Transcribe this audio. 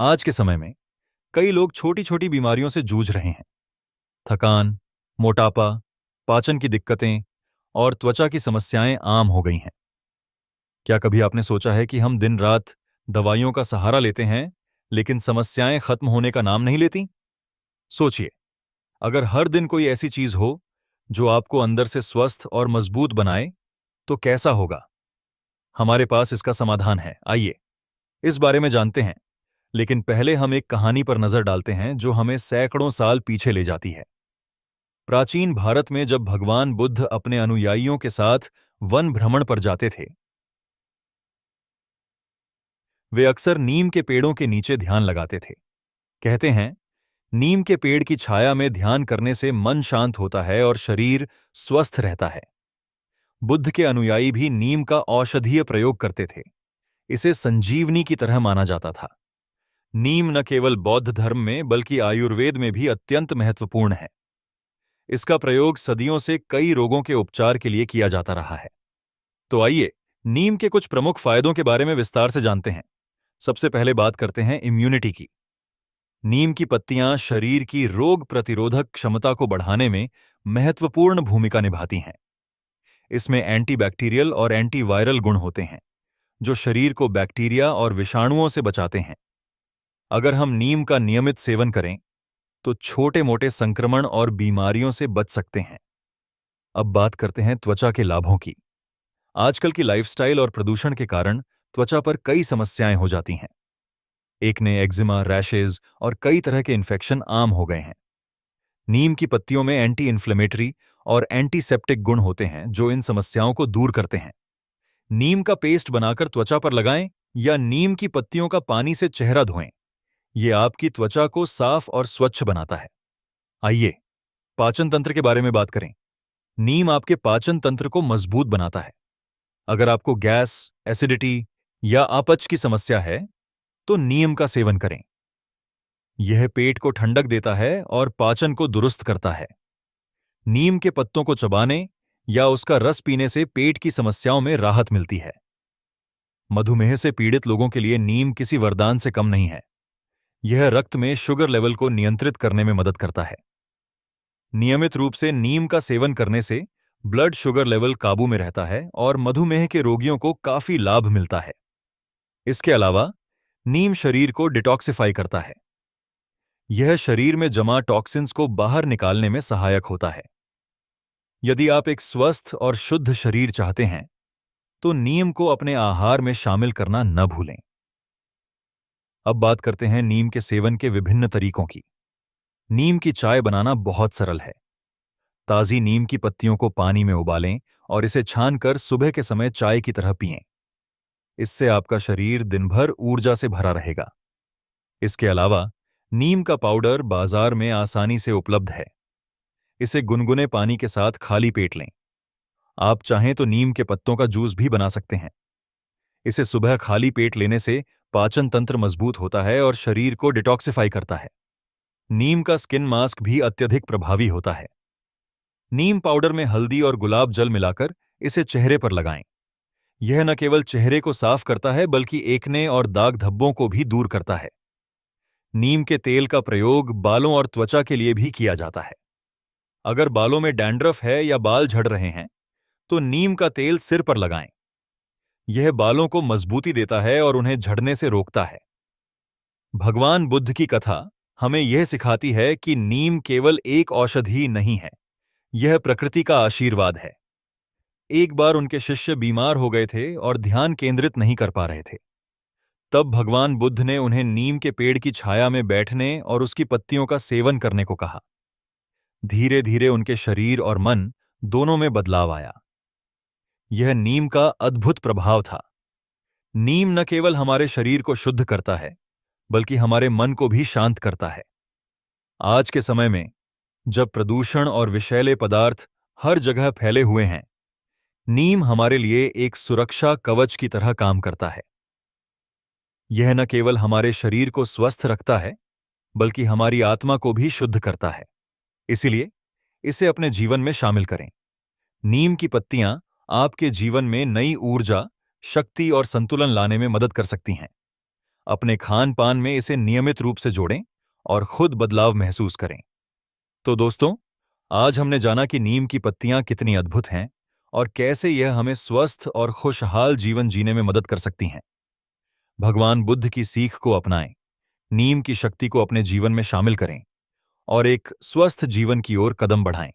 आज के समय में कई लोग छोटी छोटी बीमारियों से जूझ रहे हैं। थकान, मोटापा, पाचन की दिक्कतें और त्वचा की समस्याएं आम हो गई हैं। क्या कभी आपने सोचा है कि हम दिन रात दवाइयों का सहारा लेते हैं, लेकिन समस्याएं खत्म होने का नाम नहीं लेती? सोचिए, अगर हर दिन कोई ऐसी चीज हो जो आपको अंदर से स्वस्थ और मजबूत बनाए, तो कैसा होगा? हमारे पास इसका समाधान है। आइए इस बारे में जानते हैं। लेकिन पहले हम एक कहानी पर नजर डालते हैं जो हमें सैकड़ों साल पीछे ले जाती है। प्राचीन भारत में जब भगवान बुद्ध अपने अनुयायियों के साथ वन भ्रमण पर जाते थे, वे अक्सर नीम के पेड़ों के नीचे ध्यान लगाते थे। कहते हैं, नीम के पेड़ की छाया में ध्यान करने से मन शांत होता है और शरीर स्वस्थ रहता है। बुद्ध के अनुयायी भी नीम का औषधीय प्रयोग करते थे। इसे संजीवनी की तरह माना जाता था। नीम न केवल बौद्ध धर्म में बल्कि आयुर्वेद में भी अत्यंत महत्वपूर्ण है। इसका प्रयोग सदियों से कई रोगों के उपचार के लिए किया जाता रहा है। तो आइए नीम के कुछ प्रमुख फायदों के बारे में विस्तार से जानते हैं। सबसे पहले बात करते हैं इम्यूनिटी की। नीम की पत्तियां शरीर की रोग प्रतिरोधक क्षमता को बढ़ाने में महत्वपूर्ण भूमिका निभाती हैं। इसमें एंटीबैक्टीरियल और एंटीवायरल गुण होते हैं, जो शरीर को बैक्टीरिया और विषाणुओं से बचाते हैं। अगर हम नीम का नियमित सेवन करें, तो छोटे मोटे संक्रमण और बीमारियों से बच सकते हैं। अब बात करते हैं त्वचा के लाभों की। आजकल की लाइफस्टाइल और प्रदूषण के कारण त्वचा पर कई समस्याएं हो जाती हैं। एक्ने, एक्जिमा, रैशेज और कई तरह के इन्फेक्शन आम हो गए हैं। नीम की पत्तियों में एंटी इन्फ्लेमेटरी और एंटीसेप्टिक गुण होते हैं, जो इन समस्याओं को दूर करते हैं। नीम का पेस्ट बनाकर त्वचा पर लगाएं या नीम की पत्तियों का पानी से चेहरा धोएं। ये आपकी त्वचा को साफ और स्वच्छ बनाता है। आइए पाचन तंत्र के बारे में बात करें। नीम आपके पाचन तंत्र को मजबूत बनाता है। अगर आपको गैस, एसिडिटी या अपच की समस्या है, तो नीम का सेवन करें। यह पेट को ठंडक देता है और पाचन को दुरुस्त करता है। नीम के पत्तों को चबाने या उसका रस पीने से पेट की समस्याओं में राहत मिलती है। मधुमेह से पीड़ित लोगों के लिए नीम किसी वरदान से कम नहीं है। यह रक्त में शुगर लेवल को नियंत्रित करने में मदद करता है। नियमित रूप से नीम का सेवन करने से ब्लड शुगर लेवल काबू में रहता है और मधुमेह के रोगियों को काफी लाभ मिलता है। इसके अलावा नीम शरीर को डिटॉक्सिफाई करता है। यह शरीर में जमा टॉक्सिन्स को बाहर निकालने में सहायक होता है। यदि आप एक स्वस्थ और शुद्ध शरीर चाहते हैं, तो नीम को अपने आहार में शामिल करना न भूलें। अब बात करते हैं नीम के सेवन के विभिन्न तरीकों की। नीम की चाय बनाना बहुत सरल है। ताजी नीम की पत्तियों को पानी में उबालें और इसे छानकर सुबह के समय चाय की तरह पिएं। इससे आपका शरीर दिन भर ऊर्जा से भरा रहेगा। इसके अलावा नीम का पाउडर बाजार में आसानी से उपलब्ध है। इसे गुनगुने पानी के साथ खाली पेट लें। आप चाहें तो नीम के पत्तों का जूस भी बना सकते हैं। इसे सुबह खाली पेट लेने से पाचन तंत्र मजबूत होता है और शरीर को डिटॉक्सिफाई करता है। नीम का स्किन मास्क भी अत्यधिक प्रभावी होता है। नीम पाउडर में हल्दी और गुलाब जल मिलाकर इसे चेहरे पर लगाएं। यह न केवल चेहरे को साफ करता है, बल्कि एक्ने और दाग धब्बों को भी दूर करता है। नीम के तेल का प्रयोग बालों और त्वचा के लिए भी किया जाता है। अगर बालों में डैंड्रफ है या बाल झड़ रहे हैं, तो नीम का तेल सिर पर लगाएं। यह बालों को मजबूती देता है और उन्हें झड़ने से रोकता है। भगवान बुद्ध की कथा हमें यह सिखाती है कि नीम केवल एक औषधि नहीं है, यह प्रकृति का आशीर्वाद है। एक बार उनके शिष्य बीमार हो गए थे और ध्यान केंद्रित नहीं कर पा रहे थे। तब भगवान बुद्ध ने उन्हें नीम के पेड़ की छाया में बैठने और उसकी पत्तियों का सेवन करने को कहा। धीरे धीरे उनके शरीर और मन दोनों में बदलाव आया। यह नीम का अद्भुत प्रभाव था। नीम न केवल हमारे शरीर को शुद्ध करता है, बल्कि हमारे मन को भी शांत करता है। आज के समय में जब प्रदूषण और विषैले पदार्थ हर जगह फैले हुए हैं, नीम हमारे लिए एक सुरक्षा कवच की तरह काम करता है। यह न केवल हमारे शरीर को स्वस्थ रखता है, बल्कि हमारी आत्मा को भी शुद्ध करता है। इसीलिए इसे अपने जीवन में शामिल करें। नीम की पत्तियां आपके जीवन में नई ऊर्जा, शक्ति और संतुलन लाने में मदद कर सकती हैं। अपने खान पान में इसे नियमित रूप से जोड़ें और खुद बदलाव महसूस करें। तो दोस्तों, आज हमने जाना कि नीम की पत्तियां कितनी अद्भुत हैं और कैसे यह हमें स्वस्थ और खुशहाल जीवन जीने में मदद कर सकती हैं। भगवान बुद्ध की सीख को अपनाएं, नीम की शक्ति को अपने जीवन में शामिल करें और एक स्वस्थ जीवन की ओर कदम बढ़ाएं।